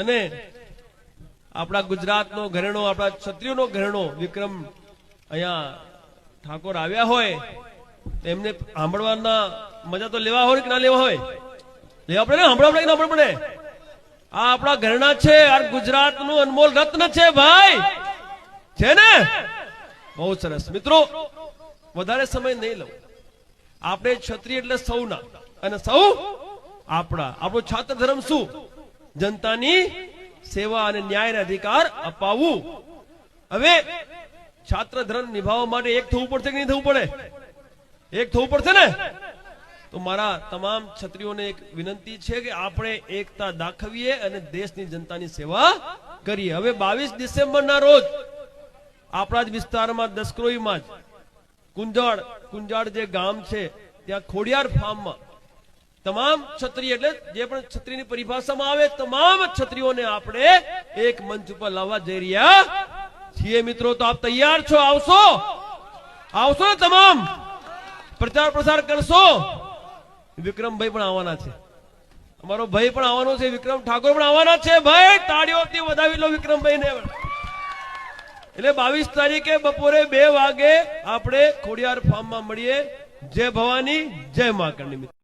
અને આપણા ગુજરાતનો ઘરેણો, આપણા ક્ષત્રિયોનો ઘરેણો વિક્રમ અહીંયા ઠાકોર આવ્યા હોય તેમને સાંભળવાના મજા તો લેવા હોય કે ના લેવા હોય? લેવા પડે ને, સાંભળવા પડે કે ના પડે? આ આપણા ઘરેણા છે, આ ગુજરાતનું અનમોલ રત્ન છે ભાઈ, છે ને? બહુ સરસ મિત્રો, વધારે સમય નહીં લઉં. આપણે ક્ષત્રિય એટલે સૌના, અને સૌ આપણા. આપણો છાત્ર ધર્મ શું? જનતાની સેવા અને ન્યાયના અધિકાર અપાવવું. હવે છાત્ર ધર્મ નિભાવવા માટે એક થવું પડશે કે નહીં થવું પડે? એક થવું પડશે ને? તો મારા તમામ ક્ષત્રિયોને એક વિનંતી છે કે આપણે એકતા દાખવીએ અને દેશની જનતાની સેવા કરીએ. હવે 22 ડિસેમ્બરના રોજ આપણા જ વિસ્તારમાં દસક્રોઈમાં જ કુંજાડ જે ગામ છે ત્યાં ખોડિયાર ફાર્મમાં તમામ ક્ષત્રિય એટલે જે પણ ક્ષત્રિયની પરિભાષામાં આવે તમામ ક્ષત્રિયોને આપણે એક મંચ ઉપર લાવવા જઈ રહ્યા છીએ. મિત્રો તો આપ તૈયાર છો? આવશો ને? તમામ પ્રચાર પ્રસાર કરશો? વિક્રમભાઈ પણ આવવાના છે, અમારો ભાઈ પણ આવવાનો છે, વિક્રમ ઠાકોર પણ આવવાના છે. ભાઈ તાળીઓથી વધાવી લો વિક્રમભાઈ ને. એટલે 22 તારીખે બપોરે 2 વાગે આપણે ખોડિયાર ફાર્મમાં મળીએ. જય ભવાની, જય મા કરણી.